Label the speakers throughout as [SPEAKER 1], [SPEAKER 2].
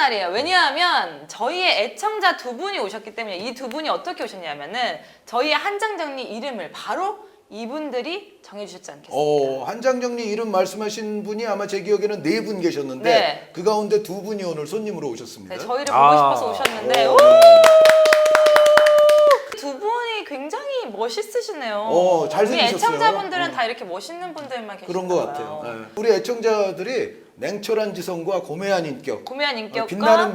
[SPEAKER 1] 말이에요. 왜냐하면 저희의 애청자 두 분이 오셨기 때문에 이 두 분이 어떻게 오셨냐면은 저희의 한장정리 이름을 바로 이분들이 정해주셨지 않겠습니까?
[SPEAKER 2] 한장정리 이름 말씀하신 분이 아마 제 기억에는 4분 계셨는데
[SPEAKER 1] 네.
[SPEAKER 2] 그 가운데 2분이 오늘 손님으로 오셨습니다.
[SPEAKER 1] 네, 저희를 보고 싶어서 오셨는데
[SPEAKER 2] 오.
[SPEAKER 1] 두 분이 굉장히 멋있으시네요.
[SPEAKER 2] 잘생기셨어요.
[SPEAKER 1] 우리 애청자분들은 다 이렇게 멋있는 분들만 계시나
[SPEAKER 2] 그런 것 같아요. 네. 우리 애청자들이 냉철한 지성과 고매한 인격,
[SPEAKER 1] 고매한 인격과
[SPEAKER 2] 빛나는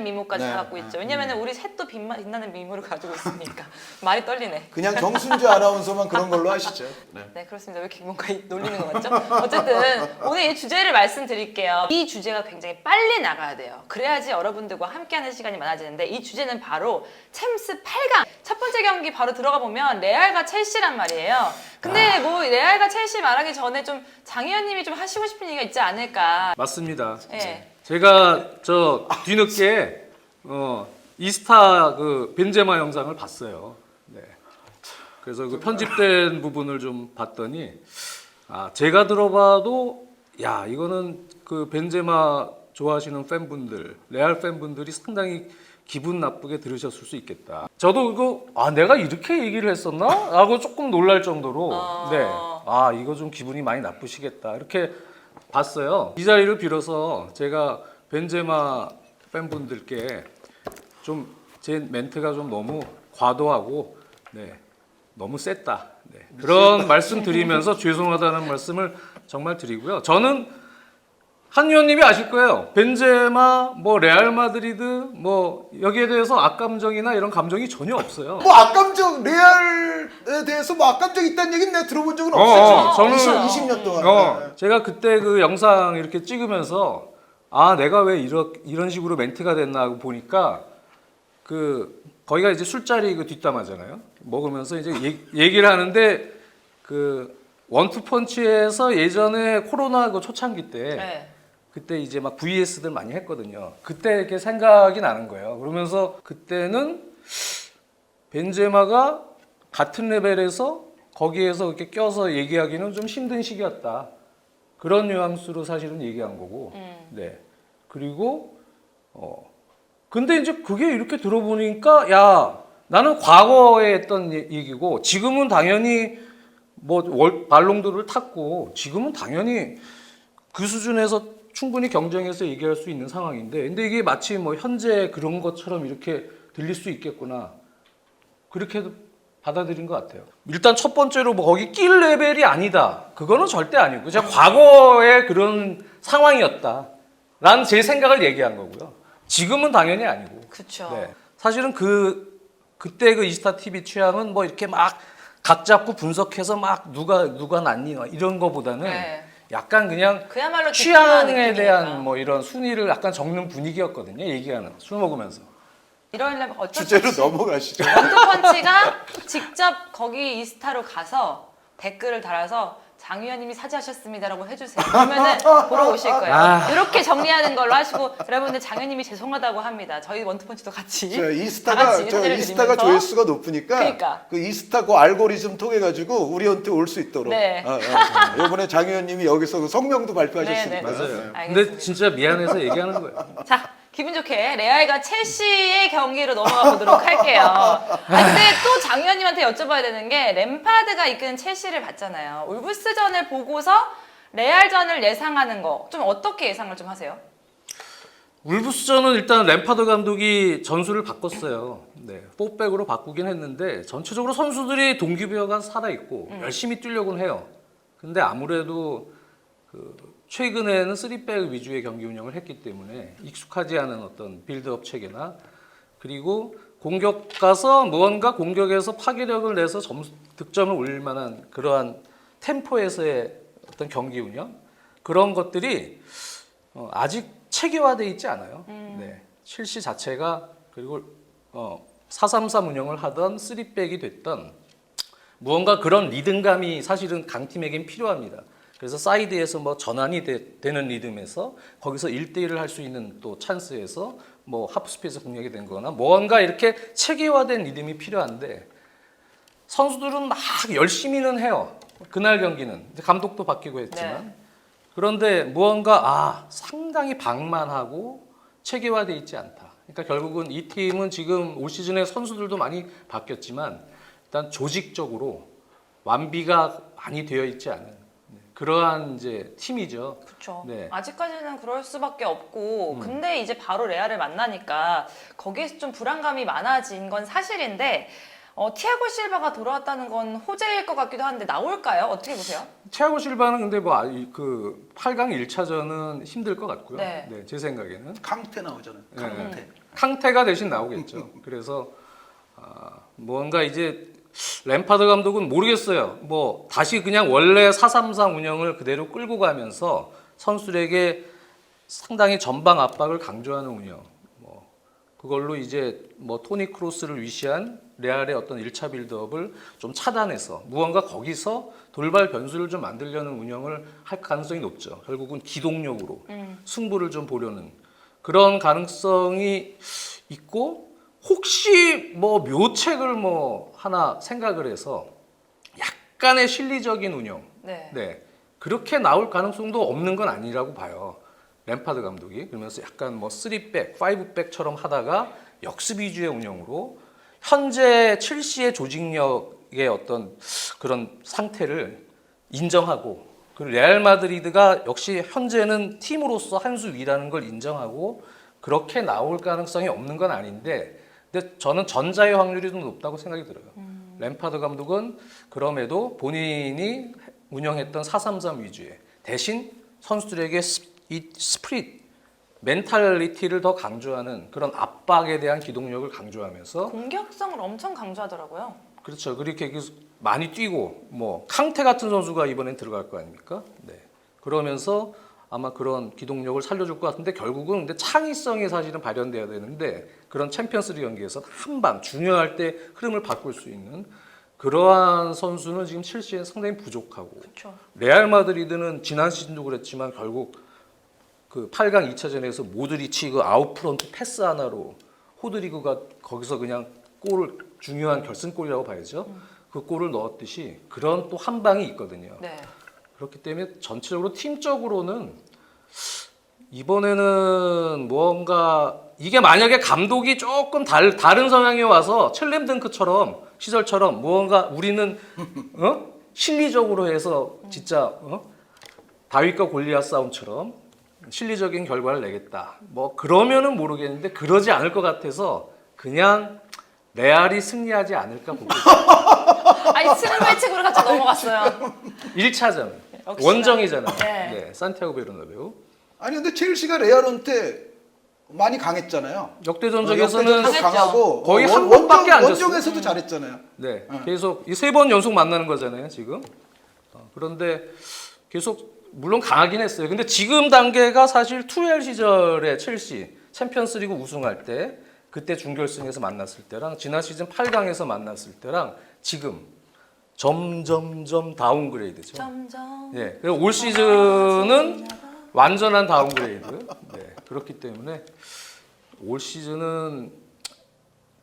[SPEAKER 2] 미모.
[SPEAKER 1] 까지
[SPEAKER 2] 네.
[SPEAKER 1] 다 갖고 있죠. 왜냐면 우리 셋도 빛나는 미모를 가지고 있으니까 말이 떨리네.
[SPEAKER 2] 그냥 정순주 아나운서만 그런 걸로 하시죠. 네.
[SPEAKER 1] 네, 그렇습니다. 왜 이렇게 뭔가 놀리는 것 같죠? 어쨌든 오늘 이 주제를 말씀드릴게요. 이 주제가 굉장히 빨리 나가야 돼요. 그래야지 여러분들과 함께하는 시간이 많아지는데 이 주제는 바로 챔스 8강. 첫 번째 경기 바로 들어가 보면 레알과 첼시란 말이에요. 근데 뭐 레알과 첼시 말하기 전에 좀 장희연님이 좀 하시고 싶은 얘기가 있지 않을까.
[SPEAKER 3] 맞습니다.
[SPEAKER 1] 네.
[SPEAKER 3] 제가 저 뒤늦게 이스타 그 벤제마 영상을 봤어요. 네. 그래서 그 편집된 부분을 좀 봤더니 제가 들어봐도 야 이거는 그 벤제마 좋아하시는 팬분들, 레알 팬분들이 상당히 기분 나쁘게 들으셨을 수 있겠다. 저도 이거 내가 이렇게 얘기를 했었나? 라고 조금 놀랄 정도로 네. 이거 좀 기분이 많이 나쁘시겠다. 이렇게 봤어요. 이 자리를 빌어서 제가 벤제마 팬분들께 좀 제 멘트가 좀 너무 과도하고 너무 셌다. 그런 말씀 드리면서 죄송하다는 말씀을 정말 드리고요. 저는 한 의원님이 아실 거예요. 벤제마, 뭐 레알 마드리드, 뭐 여기에 대해서 악감정이나 이런 감정이 전혀 없어요.
[SPEAKER 2] 뭐 악감정 레알에 대해서 뭐 악감정 있다는 얘기는 내가 들어본 적은 없어요.
[SPEAKER 3] 저는
[SPEAKER 2] 20년 동안.
[SPEAKER 3] 제가 그때 그 영상 이렇게 찍으면서 내가 왜 이런 식으로 멘트가 됐나 하고 보니까 거기가 이제 술자리 그 뒷담화잖아요. 먹으면서 이제 얘기를 하는데 그 원투펀치에서 예전에 코로나 그 초창기 때 그때 이제 막 VS들 많이 했거든요. 그때 이렇게 생각이 나는 거예요. 그러면서 그때는 벤제마가 같은 레벨에서 거기에서 이렇게 껴서 얘기하기는 좀 힘든 시기였다. 그런 뉘앙스로 사실은 얘기한 거고. 네. 그리고 근데 이제 그게 이렇게 들어보니까 야 나는 과거에 했던 얘기고 지금은 당연히 뭐 발롱도르를 탔고 지금은 당연히 그 수준에서 충분히 경쟁해서 얘기할 수 있는 상황인데 근데 이게 마치 뭐 현재 그런 것처럼 이렇게 들릴 수 있겠구나 그렇게 받아들인 것 같아요. 일단 첫 번째로 뭐 거기 낄 레벨이 아니다 그거는 절대 아니고 제가 과거에 그런 상황이었다 라는 제 생각을 얘기한 거고요. 지금은 당연히 아니고.
[SPEAKER 1] 그렇죠.
[SPEAKER 3] 네. 사실은 그때 그 이스타 TV 취향은 뭐 이렇게 막 각 잡고 분석해서 막 누가 낫니 이런 거보다는 약간 그냥
[SPEAKER 1] 그야말로
[SPEAKER 3] 취향에 대한 뭐 이런 순위를 약간 적는 분위기였거든요. 얘기하는 술 먹으면서.
[SPEAKER 1] 이러려면 어쩔 수
[SPEAKER 2] 주제로
[SPEAKER 1] 없이
[SPEAKER 2] 넘어가시죠.
[SPEAKER 1] 원투펀치가 직접 거기 이스타로 가서 댓글을 달아서 장 의원님이 사죄하셨습니다라고 해주세요. 그러면은 보러 오실 거예요. 이렇게 정리하는 걸로 하시고 여러분들 장 의원님이 죄송하다고 합니다. 저희 원투펀치도 같이
[SPEAKER 2] 이스타가 조회수가 높으니까
[SPEAKER 1] 그러니까.
[SPEAKER 2] 그 이스타 그 알고리즘 통해 가지고 우리한테 올 수 있도록.
[SPEAKER 1] 네.
[SPEAKER 2] 이번에 장 의원님이 여기서 그 성명도 발표하셨습니다.
[SPEAKER 1] 네, 네.
[SPEAKER 3] 맞아요.
[SPEAKER 1] 알겠습니다.
[SPEAKER 3] 근데 진짜 미안해서 얘기하는 거예요.
[SPEAKER 1] 자, 기분 좋게 레알과 첼시의 경기로 넘어가 보도록 할게요. 근데 또 장 의원님한테 여쭤봐야 되는 게 램파드가 이끄는 첼시를 봤잖아요. 울브스전을 보고서 레알전을 예상하는 거 좀 어떻게 예상을 좀 하세요?
[SPEAKER 3] 울브스전은 일단 램파드 감독이 전술을 바꿨어요. 네, 4백으로 바꾸긴 했는데 전체적으로 선수들이 동기부여가 살아있고 열심히 뛰려고는 해요. 근데 아무래도 최근에는 3백 위주의 경기 운영을 했기 때문에 익숙하지 않은 어떤 빌드업 체계나 그리고 공격 가서 무언가 공격에서 파괴력을 내서 득점을 올릴 만한 그러한 템포에서의 어떤 경기 운영 그런 것들이 아직 체계화되어 있지 않아요. 네, 첼시 자체가 그리고 4-3-3 운영을 하던 3백이 됐던 무언가 그런 리듬감이 사실은 강팀에겐 필요합니다. 그래서 사이드에서 뭐 전환이 되는 리듬에서 거기서 1대1을 할 수 있는 또 찬스에서 뭐 하프스페이스 공략이 된 거나 뭔가 이렇게 체계화된 리듬이 필요한데 선수들은 막 열심히는 해요. 그날 경기는 감독도 바뀌고 했지만 그런데 무언가 상당히 방만하고 체계화돼 있지 않다. 그러니까 결국은 이 팀은 지금 올 시즌에 선수들도 많이 바뀌었지만 일단 조직적으로 완비가 많이 되어 있지 않은 그러한 이제 팀이죠.
[SPEAKER 1] 그렇죠.
[SPEAKER 3] 네.
[SPEAKER 1] 아직까지는 그럴 수밖에 없고 근데 이제 바로 레알을 만나니까 거기에서 좀 불안감이 많아진 건 사실인데 티아고 실바가 돌아왔다는 건 호재일 것 같기도 한데 나올까요? 어떻게 보세요?
[SPEAKER 3] 티아고 실바는 근데 뭐 그 8강 1차전은 힘들 것 같고요.
[SPEAKER 1] 네.
[SPEAKER 3] 네, 제 생각에는
[SPEAKER 2] 강태 나오잖아요. 강태.
[SPEAKER 3] 네. 캉테가 대신 나오겠죠. 그래서 뭔가 이제 램파드 감독은 모르겠어요. 뭐 다시 그냥 원래 4-3-3 운영을 그대로 끌고 가면서 선수들에게 상당히 전방 압박을 강조하는 운영. 뭐 그걸로 이제 뭐 토니 크로스를 위시한 레알의 어떤 1차 빌드업을 좀 차단해서 무언가 거기서 돌발 변수를 좀 만들려는 운영을 할 가능성이 높죠. 결국은 기동력으로 승부를 좀 보려는 그런 가능성이 있고 혹시 뭐 묘책을 뭐 하나 생각을 해서 약간의 실리적인 운영,
[SPEAKER 1] 네.
[SPEAKER 3] 네 그렇게 나올 가능성도 없는 건 아니라고 봐요. 램파드 감독이 그러면서 약간 뭐 3백, 5백처럼 하다가 역습 위주의 운영으로 현재 첼시의 조직력의 어떤 그런 상태를 인정하고 그리고 레알 마드리드가 역시 현재는 팀으로서 한 수 위라는 걸 인정하고 그렇게 나올 가능성이 없는 건 아닌데 근데 저는 전자의 확률이 좀 높다고 생각이 들어요. 램파드 감독은 그럼에도 본인이 운영했던 4-3-3 위주의 대신 선수들에게 이 스프릿, 멘탈리티를 더 강조하는 그런 압박에 대한 기동력을 강조하면서
[SPEAKER 1] 공격성을 엄청 강조하더라고요.
[SPEAKER 3] 그렇죠. 그렇게 많이 뛰고 뭐 캉테 같은 선수가 이번엔 들어갈 거 아닙니까? 네. 그러면서 아마 그런 기동력을 살려줄 것 같은데 결국은 근데 창의성이 사실은 발현돼야 되는데 그런 챔피언스리그 경기에서 한 방 중요할 때 흐름을 바꿀 수 있는 그러한 선수는 지금 첼시에 상당히 부족하고
[SPEAKER 1] 그렇죠.
[SPEAKER 3] 레알 마드리드는 지난 시즌도 그랬지만 결국 그 8강 2차전에서 모드리치 그 아웃프런트 패스 하나로 호드리그가 거기서 그냥 골을 중요한 결승골이라고 봐야죠. 그 골을 넣었듯이 그런 또 한 방이 있거든요.
[SPEAKER 1] 네.
[SPEAKER 3] 그렇기 때문에 전체적으로 팀적으로는 이번에는 뭔가 이게 만약에 감독이 조금 다른 성향이 와서 첼렘등크처럼 시절처럼 무언가 우리는 실리적으로 해서 진짜 다윗과 골리앗 싸움처럼 실리적인 결과를 내겠다. 뭐 그러면은 모르겠는데 그러지 않을 것 같아서 그냥 레알이 승리하지 않을까 보고 있어요.
[SPEAKER 1] 아니 승부 예측으로 같이 넘어갔어요.
[SPEAKER 3] 1차전
[SPEAKER 1] 역시나.
[SPEAKER 3] 원정이잖아요.
[SPEAKER 1] 네.
[SPEAKER 3] 네, 산티아고 베르나베우.
[SPEAKER 2] 아니 근데 첼시가 레알한테 많이 강했잖아요.
[SPEAKER 3] 역대전적에서는
[SPEAKER 2] 역대전도 강하고
[SPEAKER 3] 거의 한 번밖에 안 졌어요.
[SPEAKER 2] 원정에서도 잘했잖아요.
[SPEAKER 3] 네, 계속 이 3번 연속 만나는 거잖아요, 지금. 그런데 계속 물론 강하긴 했어요. 근데 지금 단계가 사실 투엘 시절의 첼시 챔피언스리그 우승할 때 그때 준결승에서 만났을 때랑 지난 시즌 8강에서 만났을 때랑 지금 점점점 다운그레이드죠.
[SPEAKER 1] 점점.
[SPEAKER 3] 예. 그리고 올 시즌은 완전한 다운그레이드. 네. 그렇기 때문에 올 시즌은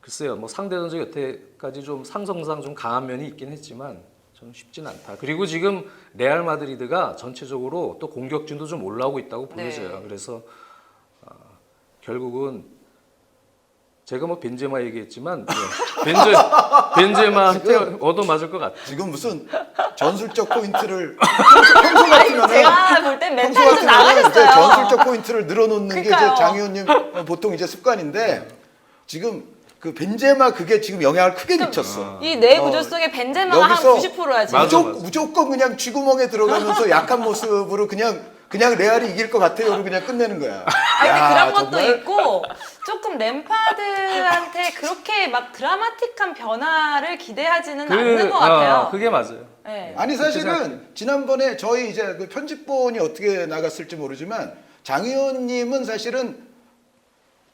[SPEAKER 3] 글쎄요, 뭐 상대 전적 여태까지 좀 상성상 좀 강한 면이 있긴 했지만 저는 쉽진 않다. 그리고 지금 레알 마드리드가 전체적으로 또 공격진도 좀 올라오고 있다고 보여져요.
[SPEAKER 1] 네.
[SPEAKER 3] 그래서 결국은 제가 뭐 벤제마 얘기했지만 벤제마한테 얻어맞을 것 같아요.
[SPEAKER 2] 지금 무슨 전술적 포인트를 평소 같으면은
[SPEAKER 1] 제가 볼 땐
[SPEAKER 2] 평소
[SPEAKER 1] 멘탈이 좀
[SPEAKER 2] 같으면은 이제
[SPEAKER 1] 나가셨어요.
[SPEAKER 2] 전술적 포인트를 늘어놓는 게 이제
[SPEAKER 1] 그러니까요.
[SPEAKER 2] 장 의원님 보통 이제 습관인데 지금 그 벤제마 그게 지금 영향을 크게 미쳤어.
[SPEAKER 1] 이 내 구조 속에 벤제마가 한
[SPEAKER 2] 여기서
[SPEAKER 1] 90%야 지금.
[SPEAKER 3] 맞아.
[SPEAKER 2] 무조건 그냥 쥐구멍에 들어가면서 약한 모습으로 그냥 레알이 이길 것 같아요. 그냥 끝내는 거야.
[SPEAKER 1] 아니 근데
[SPEAKER 2] 야,
[SPEAKER 1] 그런 것도
[SPEAKER 2] 정말
[SPEAKER 1] 있고 조금 램파드한테 그렇게 막 드라마틱한 변화를 기대하지는 않는 것 같아요.
[SPEAKER 3] 그게 맞아요.
[SPEAKER 1] 네.
[SPEAKER 2] 아니 사실은 지난번에 저희 이제 그 편집본이 어떻게 나갔을지 모르지만 장 의원님은 사실은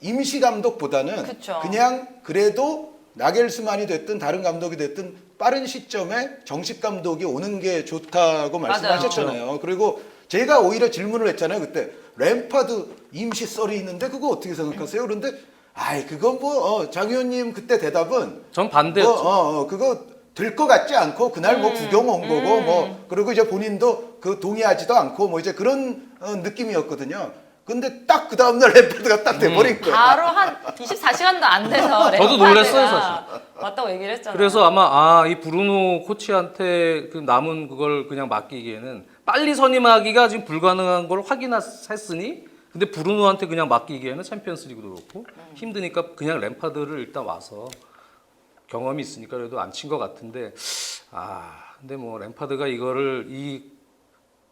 [SPEAKER 2] 임시 감독보다는
[SPEAKER 1] 그쵸.
[SPEAKER 2] 그냥 그래도 나겔스만이 됐든 다른 감독이 됐든 빠른 시점에 정식 감독이 오는 게 좋다고 말씀하셨잖아요. 그리고 제가 오히려 질문을 했잖아요. 그때 램파드 임시 썰이 있는데 그거 어떻게 생각하세요? 그런데 아이 그건 뭐 장 의원님 그때 대답은
[SPEAKER 3] 전 반대였죠.
[SPEAKER 2] 그거 될 것 같지 않고 그날 뭐 구경 온 거고 뭐 그리고 이제 본인도 그 동의하지도 않고 뭐 이제 그런 느낌이었거든요. 근데 딱 그 다음날 램파드가 딱 돼버린 거야.
[SPEAKER 1] 바로 한 24시간도 안 돼서
[SPEAKER 3] 저도 놀랐어요,
[SPEAKER 1] 램파드가 왔다고 얘기를 했잖아요.
[SPEAKER 3] 그래서 아마 이 브루노 코치한테 그 남은 그걸 그냥 맡기기에는 빨리 선임하기가 지금 불가능한 걸 확인했으니 근데 브루노한테 그냥 맡기기에는 챔피언스리그도 그렇고 힘드니까 그냥 램파드를 일단 와서 경험이 있으니까 그래도 안 친 것 같은데 근데 뭐 램파드가 이거를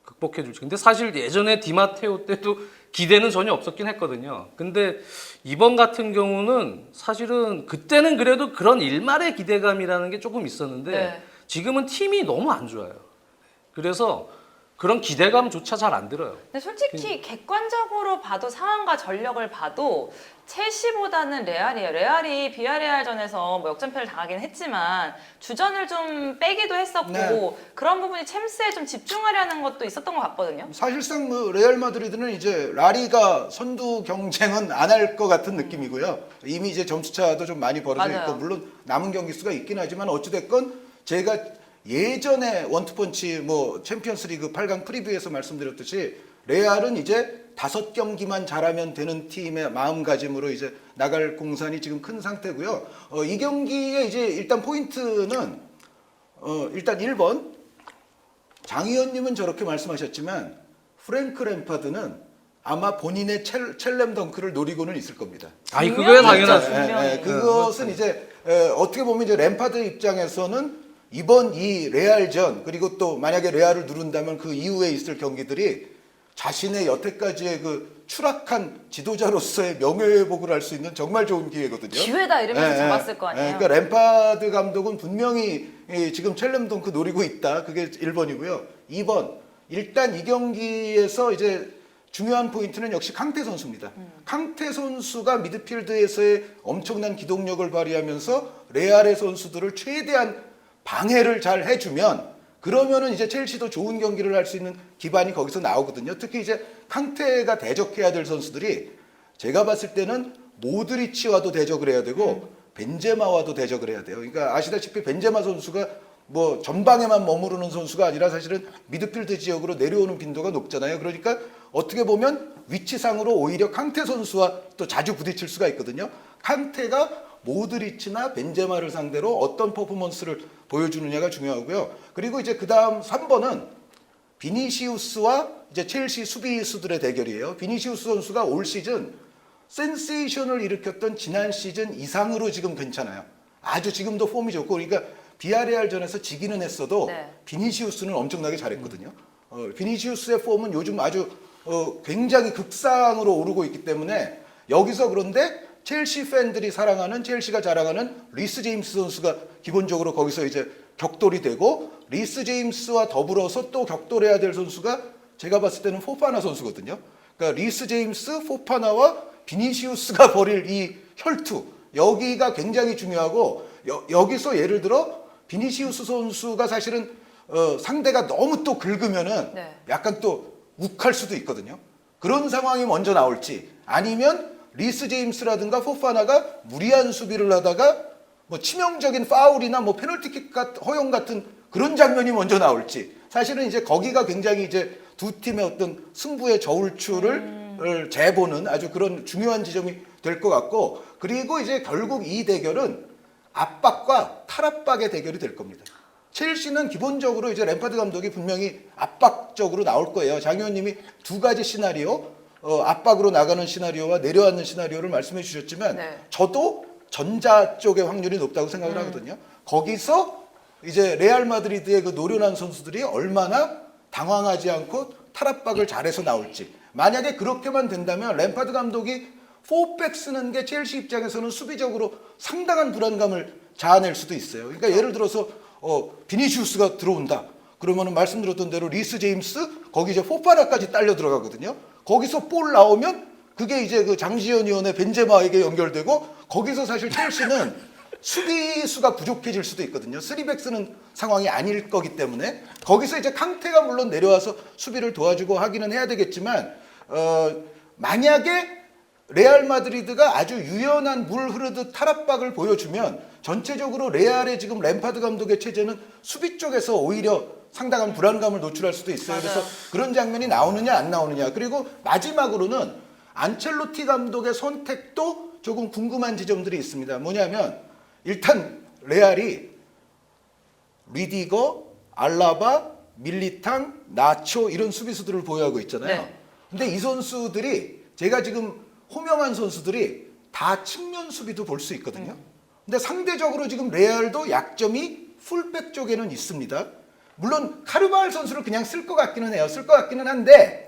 [SPEAKER 3] 극복해 줄지. 근데 사실 예전에 디마테오 때도 기대는 전혀 없었긴 했거든요. 근데 이번 같은 경우는 사실은 그때는 그래도 그런 일말의 기대감이라는 게 조금 있었는데
[SPEAKER 1] 네.
[SPEAKER 3] 지금은 팀이 너무 안 좋아요. 그래서 그런 기대감조차 잘 안 들어요.
[SPEAKER 1] 근데 솔직히 객관적으로 봐도 상황과 전력을 봐도 첼시보다는 레알이에요. 레알이 비아레알전에서 뭐 역전패를 당하긴 했지만 주전을 좀 빼기도 했었고
[SPEAKER 2] 네.
[SPEAKER 1] 그런 부분이 챔스에 좀 집중하려는 것도 있었던 것 같거든요.
[SPEAKER 2] 사실상 뭐 레알 마드리드는 이제 라리가 선두 경쟁은 안 할 것 같은 느낌이고요. 이미 이제 점수차도 좀 많이 벌어져
[SPEAKER 1] 맞아요.
[SPEAKER 2] 있고 물론 남은 경기 수가 있긴 하지만 어찌됐건 제가 예전에 원투펀치 뭐 챔피언스리그 8강 프리뷰에서 말씀드렸듯이 레알은 이제 5경기만 잘하면 되는 팀의 마음가짐으로 이제 나갈 공산이 지금 큰 상태고요. 이 경기에 이제 일단 포인트는 일단 1번 장 의원님은 저렇게 말씀하셨지만 프랭크 램파드는 아마 본인의 첼렘 덩크를 노리고는 있을 겁니다.
[SPEAKER 3] 아니 그거야
[SPEAKER 1] 분명히
[SPEAKER 3] 당연하죠.
[SPEAKER 1] 있죠, 분명히.
[SPEAKER 2] 그것은 이제 어떻게 보면 이제 램파드 입장에서는 이번 이 레알전 그리고 또 만약에 레알을 누른다면 그 이후에 있을 경기들이 자신의 여태까지의 그 추락한 지도자로서의 명예회복을 할 수 있는 정말 좋은 기회거든요.
[SPEAKER 1] 기회다 이러면서 잡았을 거 아니에요.
[SPEAKER 2] 그러니까 램파드 감독은 분명히 지금 첼렘 덩크 노리고 있다. 그게 1번이고요. 2번 일단 이 경기에서 이제 중요한 포인트는 역시 캉테 선수입니다. 캉테 선수가 미드필드에서의 엄청난 기동력을 발휘하면서 레알의 선수들을 최대한 방해를 잘 해주면 그러면은 이제 첼시도 좋은 경기를 할 수 있는 기반이 거기서 나오거든요. 특히 이제 캉테가 대적해야 될 선수들이 제가 봤을 때는 모드리치와도 대적을 해야 되고 벤제마와도 대적을 해야 돼요. 그러니까 아시다시피 벤제마 선수가 뭐 전방에만 머무르는 선수가 아니라 사실은 미드필드 지역으로 내려오는 빈도가 높잖아요. 그러니까 어떻게 보면 위치상으로 오히려 캉테 선수와 또 자주 부딪힐 수가 있거든요. 캉테가 모드리치나 벤제마를 상대로 어떤 퍼포먼스를 보여주느냐가 중요하고요. 그리고 이제 그다음 3번은 비니시우스와 이제 첼시 수비수들의 대결이에요. 비니시우스 선수가 올 시즌 센세이션을 일으켰던 지난 시즌 이상으로 지금 괜찮아요. 아주 지금도 폼이 좋고 그러니까 비아레알전에서 지기는 했어도
[SPEAKER 1] 네.
[SPEAKER 2] 비니시우스는 엄청나게 잘했거든요. 비니시우스의 폼은 요즘 아주 굉장히 극상으로 오르고 있기 때문에 여기서 그런데 첼시 팬들이 사랑하는 첼시가 자랑하는 리스 제임스 선수가 기본적으로 거기서 이제 격돌이 되고 리스 제임스와 더불어서 또 격돌해야 될 선수가 제가 봤을 때는 포파나 선수거든요. 그러니까 리스 제임스, 포파나와 비니시우스가 벌일 이 혈투 여기가 굉장히 중요하고 여기서 예를 들어 비니시우스 선수가 사실은 상대가 너무 또 긁으면은
[SPEAKER 1] 네.
[SPEAKER 2] 약간 또 욱할 수도 있거든요. 그런 상황이 먼저 나올지 아니면 리스 제임스라든가 포파나가 무리한 수비를 하다가 뭐 치명적인 파울이나 뭐 페널티킥 허용 같은 그런 장면이 먼저 나올지 사실은 이제 거기가 굉장히 이제 두 팀의 어떤 승부의 저울추를 재보는 아주 그런 중요한 지점이 될 것 같고 그리고 이제 결국 이 대결은 압박과 탈압박의 대결이 될 겁니다. 첼시는 기본적으로 이제 램파드 감독이 분명히 압박적으로 나올 거예요. 장 의원님이 두 가지 시나리오 압박으로 나가는 시나리오와 내려앉는 시나리오를 말씀해 주셨지만
[SPEAKER 1] 네.
[SPEAKER 2] 저도 전자 쪽의 확률이 높다고 생각을 하거든요. 거기서 이제 레알 마드리드의 그 노련한 선수들이 얼마나 당황하지 않고 탈압박을 잘해서 나올지 만약에 그렇게만 된다면 램파드 감독이 4백 쓰는 게 첼시 입장에서는 수비적으로 상당한 불안감을 자아낼 수도 있어요. 그러니까 예를 들어서 비니시우스가 들어온다. 그러면은 말씀드렸던 대로 리스 제임스 거기 이제 포파나까지 딸려 들어가거든요. 거기서 볼 나오면 그게 이제 그 장지현 의원의 벤제마에게 연결되고 거기서 사실 첼시는 수비수가 부족해질 수도 있거든요. 3백 쓰는 상황이 아닐 거기 때문에 거기서 이제 캉테가 물론 내려와서 수비를 도와주고 하기는 해야 되겠지만 만약에 레알 마드리드가 아주 유연한 물 흐르듯 탈압박을 보여주면 전체적으로 레알의 지금 램파드 감독의 체제는 수비 쪽에서 오히려 상당한 불안감을 노출할 수도 있어요.
[SPEAKER 1] 맞아요.
[SPEAKER 2] 그래서 그런 장면이 나오느냐 안 나오느냐. 그리고 마지막으로는 안첼로티 감독의 선택도 조금 궁금한 지점들이 있습니다. 뭐냐면 일단 레알이 리디거, 알라바, 밀리탕, 나초 이런 수비수들을 보유하고 있잖아요.
[SPEAKER 1] 네.
[SPEAKER 2] 근데 이 선수들이 제가 지금 호명한 선수들이 다 측면 수비도 볼 수 있거든요. 근데 상대적으로 지금 레알도 약점이 풀백 쪽에는 있습니다. 물론 카르바할 선수를 그냥 쓸 것 같기는 해요. 쓸 것 같기는 한데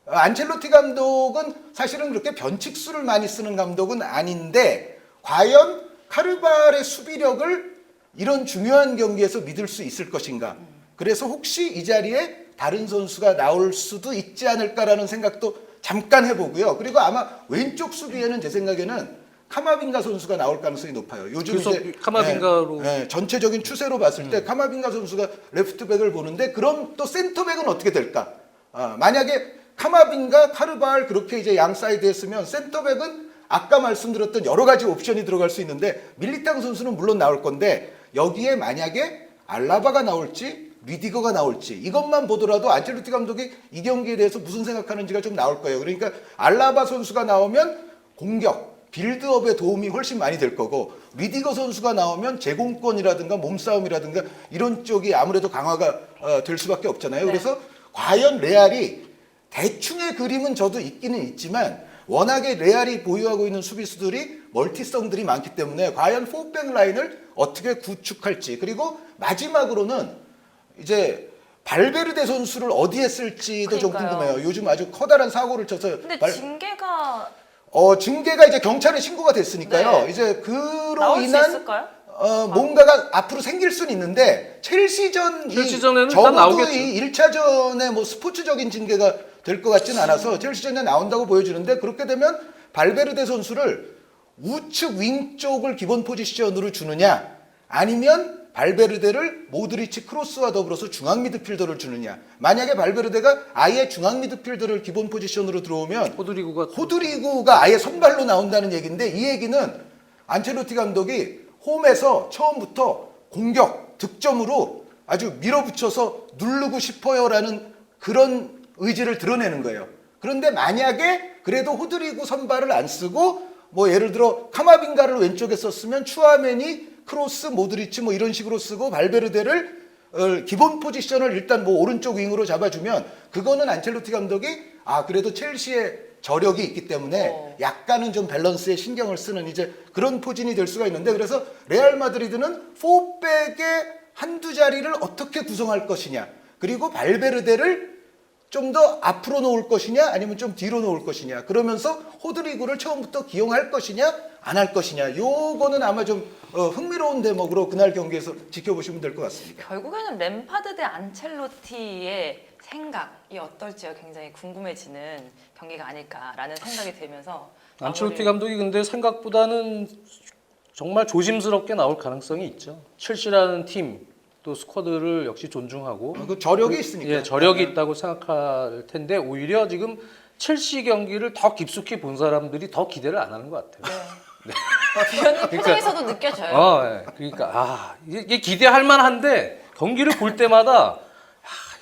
[SPEAKER 2] 안첼로티 감독은 사실은 그렇게 변칙수를 많이 쓰는 감독은 아닌데 과연 카르바할의 수비력을 이런 중요한 경기에서 믿을 수 있을 것인가. 그래서 혹시 이 자리에 다른 선수가 나올 수도 있지 않을까라는 생각도 잠깐 해보고요. 그리고 아마 왼쪽 수비에는 제 생각에는 카마빈가 선수가 나올 가능성이 높아요. 요즘
[SPEAKER 3] 그래서
[SPEAKER 2] 이제
[SPEAKER 3] 카마빈가로
[SPEAKER 2] 전체적인 추세로 봤을 때 카마빈가 선수가 레프트백을 보는데 그럼 또 센터백은 어떻게 될까? 만약에 카마빈가, 카르바할 그렇게 이제 양 사이드에 쓰면 센터백은 아까 말씀드렸던 여러 가지 옵션이 들어갈 수 있는데 밀리탕 선수는 물론 나올 건데 여기에 만약에 알라바가 나올지 리디거가 나올지 이것만 보더라도 안첼로티 감독이 이 경기에 대해서 무슨 생각하는지가 좀 나올 거예요. 그러니까 알라바 선수가 나오면 공격, 빌드업에 도움이 훨씬 많이 될 거고 리디거 선수가 나오면 제공권이라든가 몸싸움이라든가 이런 쪽이 아무래도 강화가 될 수밖에 없잖아요.
[SPEAKER 1] 네.
[SPEAKER 2] 그래서 과연 레알이 대충의 그림은 저도 있기는 있지만 워낙에 레알이 보유하고 있는 수비수들이 멀티성들이 많기 때문에 과연 4백 라인을 어떻게 구축할지 그리고 마지막으로는 이제 발베르데 선수를 어디에 쓸지도 좀
[SPEAKER 1] 그러니까요.
[SPEAKER 2] 궁금해요. 요즘 아주 커다란 사고를 쳐서
[SPEAKER 1] 근데 징계가
[SPEAKER 2] 징계가 이제 경찰에 신고가 됐으니까요.
[SPEAKER 1] 네.
[SPEAKER 2] 이제 그로
[SPEAKER 1] 나올 수
[SPEAKER 2] 인한
[SPEAKER 1] 있을까요?
[SPEAKER 2] 뭔가가 앞으로 생길 수는 있는데 첼시전에는
[SPEAKER 3] 일단
[SPEAKER 2] 적어도
[SPEAKER 3] 나오겠죠.
[SPEAKER 2] 이 1차전에 뭐 스포츠적인 징계가 될 것 같지는 않아서 첼시전에 나온다고 보여주는데 그렇게 되면 발베르데 선수를 우측 윙 쪽을 기본 포지션으로 주느냐 아니면 발베르데를 모드리치 크로스와 더불어서 중앙 미드필더를 주느냐. 만약에 발베르데가 아예 중앙 미드필더를 기본 포지션으로 들어오면 호드리구가 아예 선발로 나온다는 얘기인데 이 얘기는 안첼로티 감독이 홈에서 처음부터 공격, 득점으로 아주 밀어붙여서 누르고 싶어요라는 그런 의지를 드러내는 거예요. 그런데 만약에 그래도 호드리구 선발을 안 쓰고 뭐 예를 들어 카마빈가를 왼쪽에 썼으면 추아멘이 크로스, 모드리치 뭐 이런 식으로 쓰고 발베르데를 기본 포지션을 일단 뭐 오른쪽 윙으로 잡아주면 그거는 안첼로티 감독이 그래도 첼시의 저력이 있기 때문에 약간은 좀 밸런스에 신경을 쓰는 이제 그런 포진이 될 수가 있는데 그래서 레알 마드리드는 4백의 한두 자리를 어떻게 구성할 것이냐 그리고 발베르데를 좀 더 앞으로 놓을 것이냐 아니면 좀 뒤로 놓을 것이냐 그러면서 호드리구를 처음부터 기용할 것이냐 안 할 것이냐 요거는 아마 좀 흥미로운 대목으로 그날 경기에서 지켜보시면 될 것 같습니다.
[SPEAKER 1] 결국에는 램파드 대 안첼로티의 생각이 어떨지가 굉장히 궁금해지는 경기가 아닐까라는 생각이 들면서
[SPEAKER 3] 안첼로티 감독이 근데 생각보다는 정말 조심스럽게 나올 가능성이 있죠. 첼시라는 팀 또 스쿼드를 역시 존중하고
[SPEAKER 2] 그 저력이 있으니까.
[SPEAKER 3] 예, 저력이 있다고 생각할 텐데 오히려 지금 첼시 경기를 더 깊숙이 본 사람들이 더 기대를 안 하는 것 같아요.
[SPEAKER 1] 비현님 표정에서도 느껴져요.
[SPEAKER 3] 예, 그러니까 이게 기대할 만한데 경기를 볼 때마다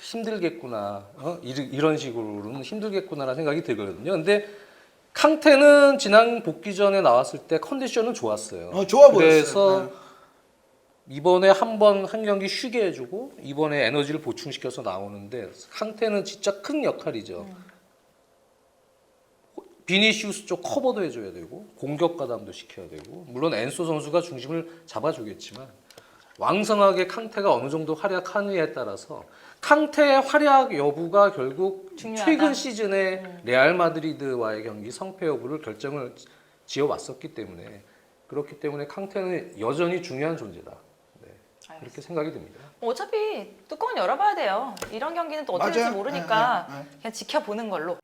[SPEAKER 3] 힘들겠구나. 이런 식으로는 힘들겠구나라는 생각이 들거든요. 근데 캉테는 지난 복귀 전에 나왔을 때 컨디션은 좋았어요.
[SPEAKER 2] 좋아 보였어요.
[SPEAKER 3] 그래서 이번에 한 경기 쉬게 해주고 이번에 에너지를 보충시켜서 나오는데 캉테는 진짜 큰 역할이죠. 비니시우스 쪽 커버도 해줘야 되고 공격 가담도 시켜야 되고 물론 엔소 선수가 중심을 잡아주겠지만 왕성하게 캉테가 어느 정도 활약하느냐에 따라서 캉테의 활약 여부가 결국
[SPEAKER 1] 중요하다.
[SPEAKER 3] 최근 시즌에 레알 마드리드와의 경기 성패 여부를 결정을 지어왔었기 때문에 그렇기 때문에 캉테는 여전히 중요한 존재다. 네, 그렇게 생각이 듭니다.
[SPEAKER 1] 어차피 뚜껑은 열어봐야 돼요. 이런 경기는 또 어떻게 될지
[SPEAKER 2] 맞아요.
[SPEAKER 1] 모르니까
[SPEAKER 2] 네.
[SPEAKER 1] 그냥 지켜보는 걸로.